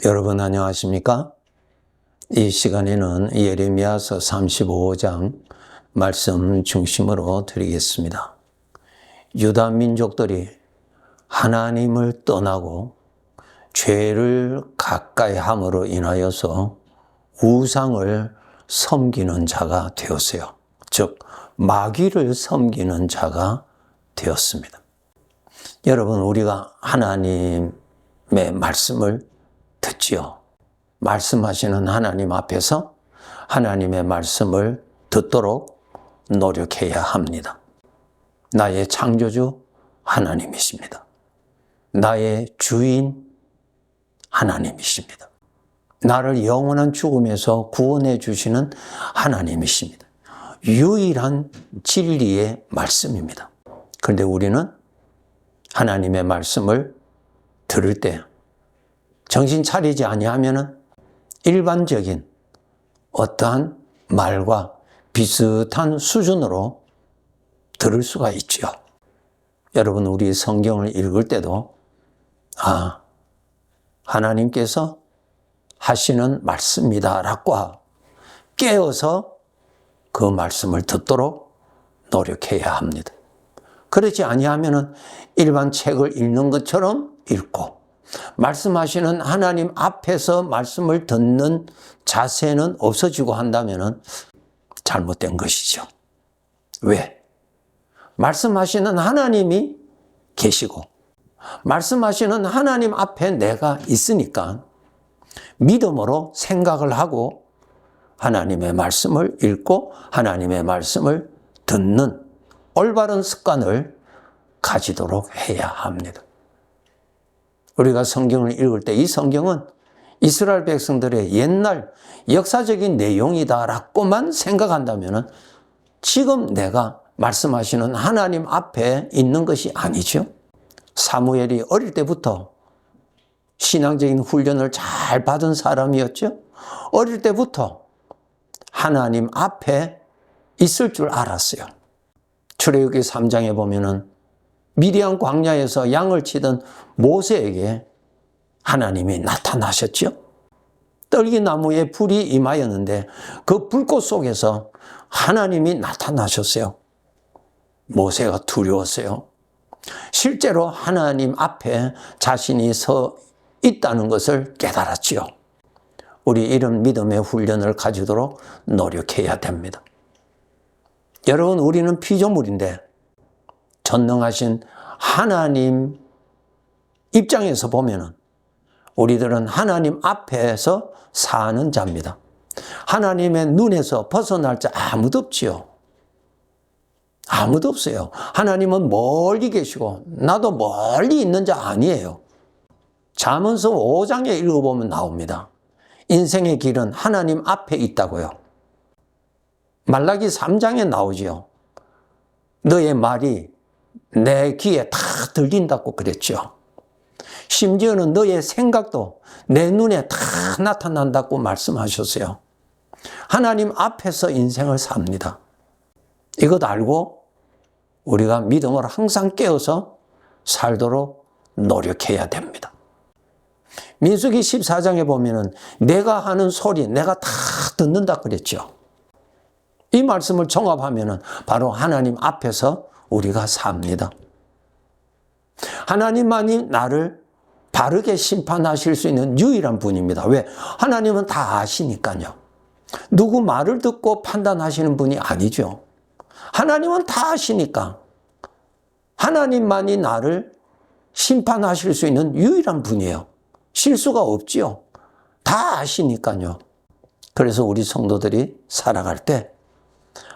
여러분 안녕하십니까? 이 시간에는 예레미야서 35장 말씀 중심으로 드리겠습니다. 유다 민족들이 하나님을 떠나고 죄를 가까이 함으로 인하여서 우상을 섬기는 자가 되었어요. 즉 마귀를 섬기는 자가 되었습니다. 여러분, 우리가 하나님의 말씀을 듣지요. 말씀하시는 하나님 앞에서 하나님의 말씀을 듣도록 노력해야 합니다. 나의 창조주 하나님이십니다. 나의 주인 하나님이십니다. 나를 영원한 죽음에서 구원해 주시는 하나님이십니다. 유일한 진리의 말씀입니다. 그런데 우리는 하나님의 말씀을 들을 때 정신 차리지 아니하면 일반적인 어떠한 말과 비슷한 수준으로 들을 수가 있죠. 여러분, 우리 성경을 읽을 때도 하나님께서 하시는 말씀이다라고 깨어서 그 말씀을 듣도록 노력해야 합니다. 그렇지 아니하면 일반 책을 읽는 것처럼 읽고 말씀하시는 하나님 앞에서 말씀을 듣는 자세는 없어지고 한다면 잘못된 것이죠. 왜? 말씀하시는 하나님이 계시고 말씀하시는 하나님 앞에 내가 있으니까 믿음으로 생각을 하고 하나님의 말씀을 읽고 하나님의 말씀을 듣는 올바른 습관을 가지도록 해야 합니다. 우리가 성경을 읽을 때 이 성경은 이스라엘 백성들의 옛날 역사적인 내용이다라고만 생각한다면 지금 내가 말씀하시는 하나님 앞에 있는 것이 아니죠. 사무엘이 어릴 때부터 신앙적인 훈련을 잘 받은 사람이었죠. 어릴 때부터 하나님 앞에 있을 줄 알았어요. 출애굽기 3장에 보면은 미디안 광야에서 양을 치던 모세에게 하나님이 나타나셨죠. 떨기나무에 불이 임하였는데 그 불꽃 속에서 하나님이 나타나셨어요. 모세가 두려웠어요. 실제로 하나님 앞에 자신이 서 있다는 것을 깨달았지요. 우리 이런 믿음의 훈련을 가지도록 노력해야 됩니다. 여러분, 우리는 피조물인데 전능하신 하나님 입장에서 보면은 우리들은 하나님 앞에서 사는 자입니다. 하나님의 눈에서 벗어날 자 아무도 없지요. 아무도 없어요. 하나님은 멀리 계시고 나도 멀리 있는 자 아니에요. 잠언서 5장에 읽어보면 나옵니다. 인생의 길은 하나님 앞에 있다고요. 말라기 3장에 나오지요. 너의 말이 내 귀에 다 들린다고 그랬죠. 심지어는 너의 생각도 내 눈에 다 나타난다고 말씀하셨어요. 하나님 앞에서 인생을 삽니다. 이것 알고 우리가 믿음을 항상 깨어서 살도록 노력해야 됩니다. 민수기 14장에 보면은 내가 하는 소리 내가 다 듣는다 그랬죠. 이 말씀을 종합하면은 바로 하나님 앞에서 우리가 삽니다. 하나님만이 나를 바르게 심판하실 수 있는 유일한 분입니다. 왜? 하나님은 다 아시니까요. 누구 말을 듣고 판단하시는 분이 아니죠. 하나님은 다 아시니까 하나님만이 나를 심판하실 수 있는 유일한 분이에요. 실수가 없지요. 다 아시니까요. 그래서 우리 성도들이 살아갈 때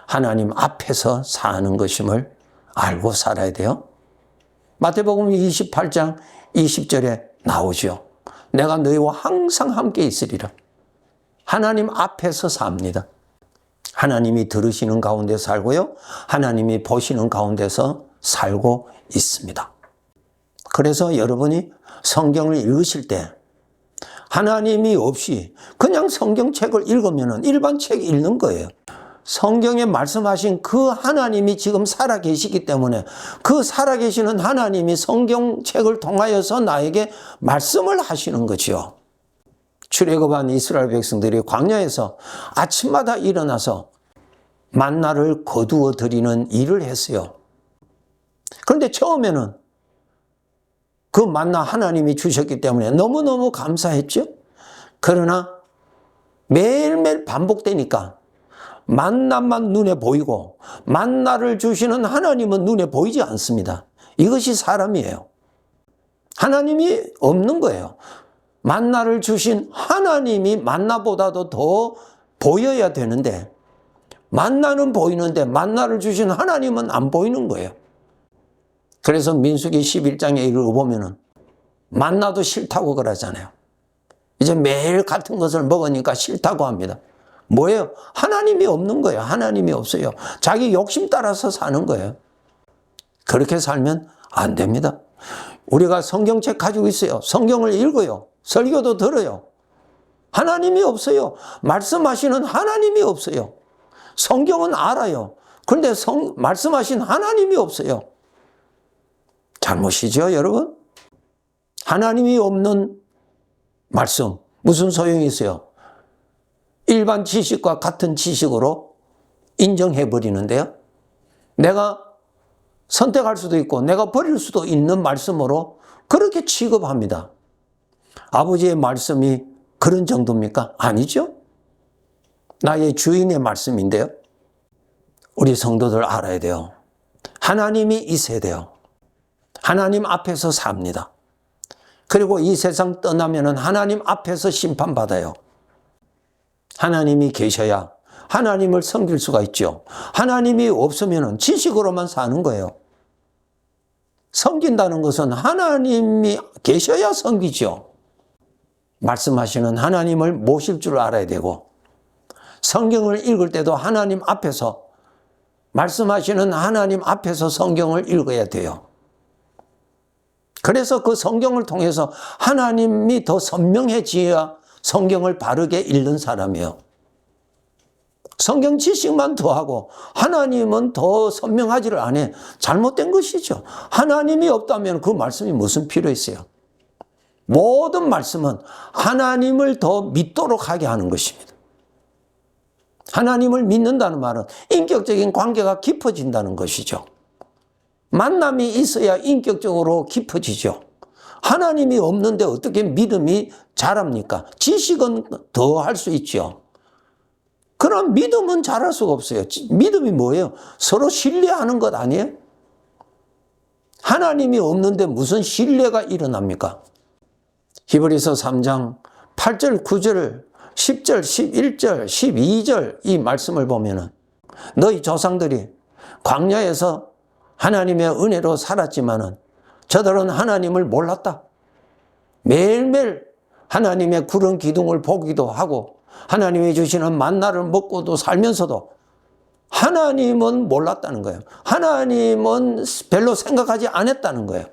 하나님 앞에서 사는 것임을 알고 살아야 돼요. 마태복음 28장 20절에 나오죠. 내가 너희와 항상 함께 있으리라. 하나님 앞에서 삽니다. 하나님이 들으시는 가운데 살고요. 하나님이 보시는 가운데서 살고 있습니다. 그래서 여러분이 성경을 읽으실 때 하나님이 없이 그냥 성경책을 읽으면 일반 책 읽는 거예요. 성경에 말씀하신 그 하나님이 지금 살아계시기 때문에 그 살아계시는 하나님이 성경책을 통하여서 나에게 말씀을 하시는 거죠. 출애굽한 이스라엘 백성들이 광야에서 아침마다 일어나서 만나를 거두어 드리는 일을 했어요. 그런데 처음에는 그 만나 하나님이 주셨기 때문에 너무너무 감사했죠. 그러나 매일매일 반복되니까 만나만 눈에 보이고 만나를 주시는 하나님은 눈에 보이지 않습니다. 이것이 사람이에요. 하나님이 없는 거예요. 만나를 주신 하나님이 만나보다도 더 보여야 되는데 만나는 보이는데 만나를 주신 하나님은 안 보이는 거예요. 그래서 민수기 11장에 읽어보면은 만나도 싫다고 그러잖아요. 이제 매일 같은 것을 먹으니까 싫다고 합니다. 뭐예요? 하나님이 없는 거예요. 하나님이 없어요. 자기 욕심 따라서 사는 거예요. 그렇게 살면 안 됩니다. 우리가 성경책 가지고 있어요. 성경을 읽어요. 설교도 들어요. 하나님이 없어요. 말씀하시는 하나님이 없어요. 성경은 알아요. 그런데 말씀하신 하나님이 없어요. 잘못이죠, 여러분? 하나님이 없는 말씀, 무슨 소용이 있어요? 일반 지식과 같은 지식으로 인정해 버리는데요. 내가 선택할 수도 있고 내가 버릴 수도 있는 말씀으로 그렇게 취급합니다. 아버지의 말씀이 그런 정도입니까? 아니죠. 나의 주인의 말씀인데요. 우리 성도들 알아야 돼요. 하나님이 있어야 돼요. 하나님 앞에서 삽니다. 그리고 이 세상 떠나면은 하나님 앞에서 심판받아요. 하나님이 계셔야 하나님을 섬길 수가 있죠. 하나님이 없으면은 지식으로만 사는 거예요. 섬긴다는 것은 하나님이 계셔야 섬기죠. 말씀하시는 하나님을 모실 줄 알아야 되고 성경을 읽을 때도 하나님 앞에서 말씀하시는 하나님 앞에서 성경을 읽어야 돼요. 그래서 그 성경을 통해서 하나님이 더 선명해져야 성경을 바르게 읽는 사람이에요. 성경 지식만 더하고 하나님은 더 선명하지를 않아. 잘못된 것이죠. 하나님이 없다면 그 말씀이 무슨 필요 있어요? 모든 말씀은 하나님을 더 믿도록 하게 하는 것입니다. 하나님을 믿는다는 말은 인격적인 관계가 깊어진다는 것이죠. 만남이 있어야 인격적으로 깊어지죠. 하나님이 없는데 어떻게 믿음이 자랍니까? 지식은 더 할 수 있죠. 그럼 믿음은 잘할 수가 없어요. 믿음이 뭐예요? 서로 신뢰하는 것 아니에요? 하나님이 없는데 무슨 신뢰가 일어납니까? 히브리서 3장 8절, 9절, 10절, 11절, 12절 이 말씀을 보면은 너희 조상들이 광야에서 하나님의 은혜로 살았지만은 저들은 하나님을 몰랐다. 매일매일 하나님의 구름 기둥을 보기도 하고 하나님이 주시는 만나를 먹고도 살면서도 하나님은 몰랐다는 거예요. 하나님은 별로 생각하지 않았다는 거예요.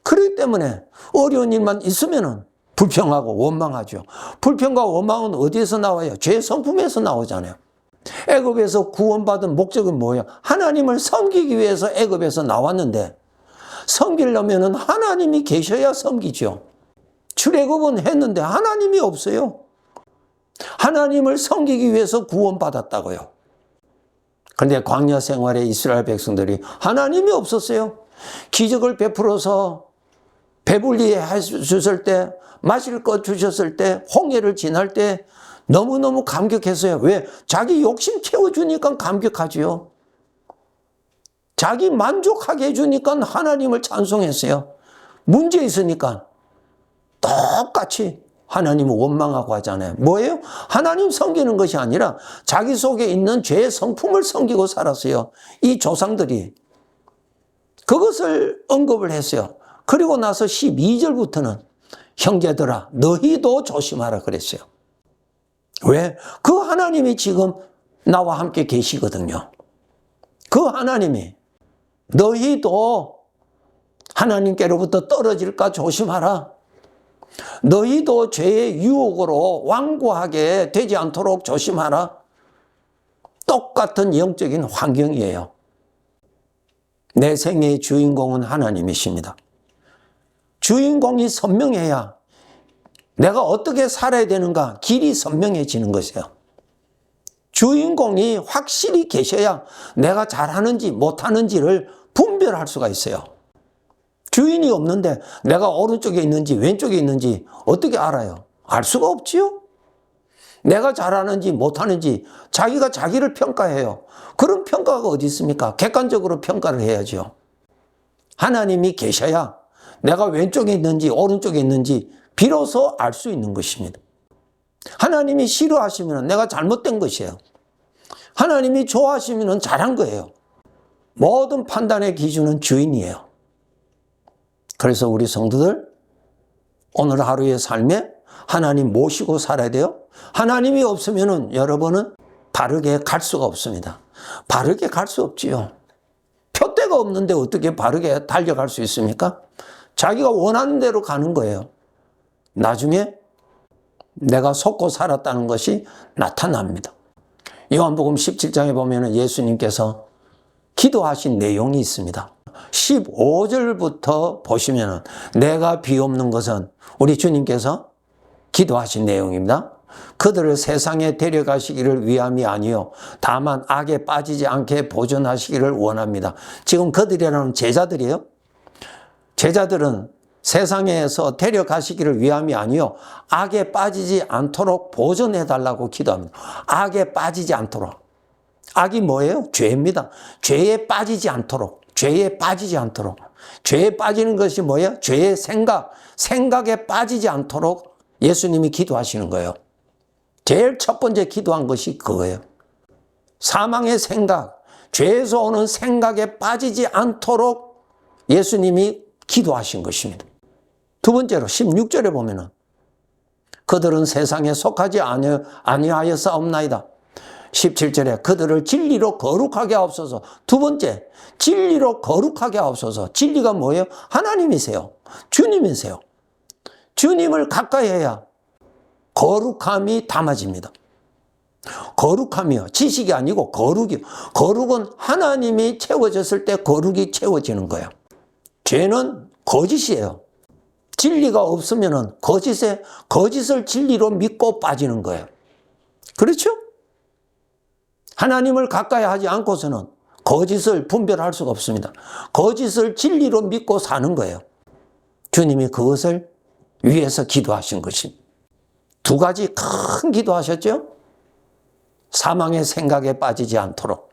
그렇기 때문에 어려운 일만 있으면은 불평하고 원망하죠. 불평과 원망은 어디에서 나와요? 죄의 성품에서 나오잖아요. 애굽에서 구원받은 목적은 뭐예요? 하나님을 섬기기 위해서 애굽에서 나왔는데 섬기려면은 하나님이 계셔야 섬기죠. 출애굽은 했는데 하나님이 없어요. 하나님을 섬기기 위해서 구원받았다고요. 그런데 광야 생활에 이스라엘 백성들이 하나님이 없었어요. 기적을 베풀어서 배불리 해주셨을 때, 마실 것 주셨을 때, 홍해를 지날 때 너무너무 감격했어요. 왜? 자기 욕심 채워주니까 감격하지요. 자기 만족하게 해주니까 하나님을 찬송했어요. 문제 있으니까 똑같이 하나님을 원망하고 하잖아요. 뭐예요? 하나님 섬기는 것이 아니라 자기 속에 있는 죄의 성품을 섬기고 살았어요. 이 조상들이 그것을 언급을 했어요. 그리고 나서 12절부터는 형제들아 너희도 조심하라 그랬어요. 왜? 그 하나님이 지금 나와 함께 계시거든요. 그 하나님이 너희도 하나님께로부터 떨어질까 조심하라. 너희도 죄의 유혹으로 완고하게 되지 않도록 조심하라. 똑같은 영적인 환경이에요. 내 생애의 주인공은 하나님이십니다. 주인공이 선명해야 내가 어떻게 살아야 되는가 길이 선명해지는 것이에요. 주인공이 확실히 계셔야 내가 잘하는지 못하는지를 분별할 수가 있어요. 주인이 없는데 내가 오른쪽에 있는지 왼쪽에 있는지 어떻게 알아요? 알 수가 없지요. 내가 잘하는지 못하는지 자기가 자기를 평가해요. 그런 평가가 어디 있습니까? 객관적으로 평가를 해야죠. 하나님이 계셔야 내가 왼쪽에 있는지 오른쪽에 있는지 비로소 알 수 있는 것입니다. 하나님이 싫어하시면 내가 잘못된 것이에요. 하나님이 좋아하시면 잘한 거예요. 모든 판단의 기준은 주인이에요. 그래서 우리 성도들 오늘 하루의 삶에 하나님 모시고 살아야 돼요. 하나님이 없으면 여러분은 바르게 갈 수가 없습니다. 바르게 갈 수 없지요. 표대가 없는데 어떻게 바르게 달려갈 수 있습니까? 자기가 원하는 대로 가는 거예요. 나중에 내가 속고 살았다는 것이 나타납니다. 요한복음 17장에 보면 예수님께서 기도하신 내용이 있습니다. 15절부터 보시면 내가 비옵는 것은 우리 주님께서 기도하신 내용입니다. 그들을 세상에 데려가시기를 위함이 아니요 다만 악에 빠지지 않게 보존하시기를 원합니다. 지금 그들이라는 제자들이에요. 제자들은 세상에서 데려가시기를 위함이 아니요 악에 빠지지 않도록 보존해달라고 기도합니다. 악에 빠지지 않도록. 악이 뭐예요? 죄입니다. 죄에 빠지지 않도록. 죄에 빠지지 않도록. 죄에 빠지는 것이 뭐예요? 죄의 생각에 빠지지 않도록 예수님이 기도하시는 거예요. 제일 첫 번째 기도한 것이 그거예요. 사망의 생각, 죄에서 오는 생각에 빠지지 않도록 예수님이 기도하신 것입니다. 두 번째로 16절에 보면은 그들은 세상에 속하지 아니하여 싸움나이다. 17절에 그들을 진리로 거룩하게 하옵소서. 두 번째, 진리로 거룩하게 하옵소서. 진리가 뭐예요? 하나님이세요. 주님이세요. 주님을 가까이 해야 거룩함이 담아집니다. 거룩함이요. 지식이 아니고 거룩이요. 거룩은 하나님이 채워졌을 때 거룩이 채워지는 거예요. 죄는 거짓이에요. 진리가 없으면 거짓을 진리로 믿고 빠지는 거예요. 그렇죠? 하나님을 가까이 하지 않고서는 거짓을 분별할 수가 없습니다. 거짓을 진리로 믿고 사는 거예요. 주님이 그것을 위해서 기도하신 것입니다. 두 가지 큰 기도하셨죠? 사망의 생각에 빠지지 않도록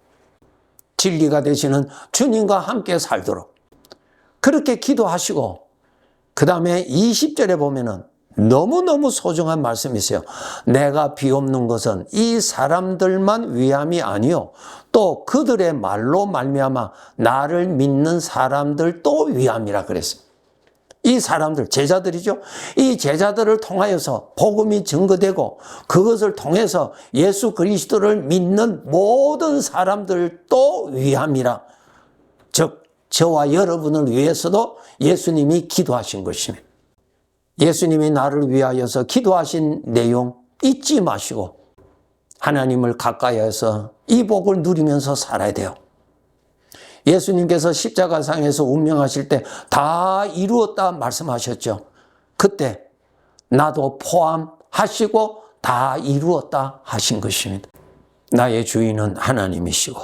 진리가 되시는 주님과 함께 살도록 그렇게 기도하시고 그 다음에 20절에 보면은 너무너무 소중한 말씀이 있어요. 내가 비옵는 것은 이 사람들만 위함이 아니요 또 그들의 말로 말미암아 나를 믿는 사람들도 위함이라 그랬어요. 이 사람들, 제자들이죠. 이 제자들을 통하여서 복음이 증거되고 그것을 통해서 예수 그리스도를 믿는 모든 사람들도 위함이라. 즉 저와 여러분을 위해서도 예수님이 기도하신 것입니다. 예수님이 나를 위하여서 기도하신 내용 잊지 마시고 하나님을 가까이 해서 이 복을 누리면서 살아야 돼요. 예수님께서 십자가상에서 운명하실 때 다 이루었다 말씀하셨죠. 그때 나도 포함하시고 다 이루었다 하신 것입니다. 나의 주인은 하나님이시고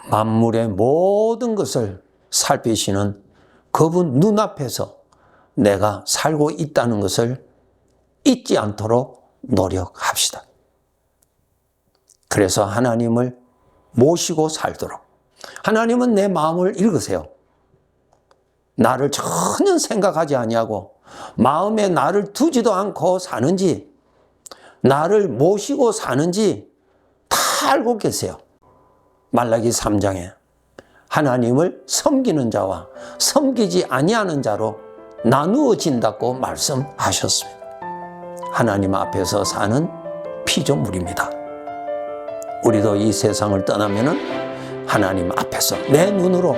만물의 모든 것을 살피시는 그분 눈앞에서 내가 살고 있다는 것을 잊지 않도록 노력합시다. 그래서 하나님을 모시고 살도록. 하나님은 내 마음을 읽으세요. 나를 전혀 생각하지 아니하고 마음에 나를 두지도 않고 사는지 나를 모시고 사는지 다 알고 계세요. 말라기 3장에 하나님을 섬기는 자와 섬기지 아니하는 자로 나누어진다고 말씀하셨습니다. 하나님 앞에서 사는 피조물입니다. 우리도 이 세상을 떠나면은 하나님 앞에서 내 눈으로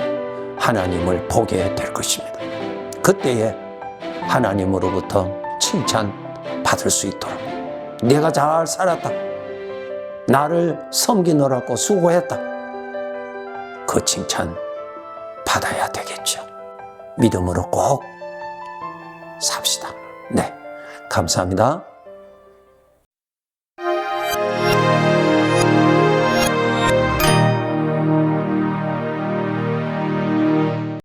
하나님을 보게 될 것입니다. 그때에 하나님으로부터 칭찬 받을 수 있도록 내가 잘 살았다. 나를 섬기느라고 수고했다. 그 칭찬 받아야 되겠죠. 믿음으로 꼭 삽시다. 네. 감사합니다.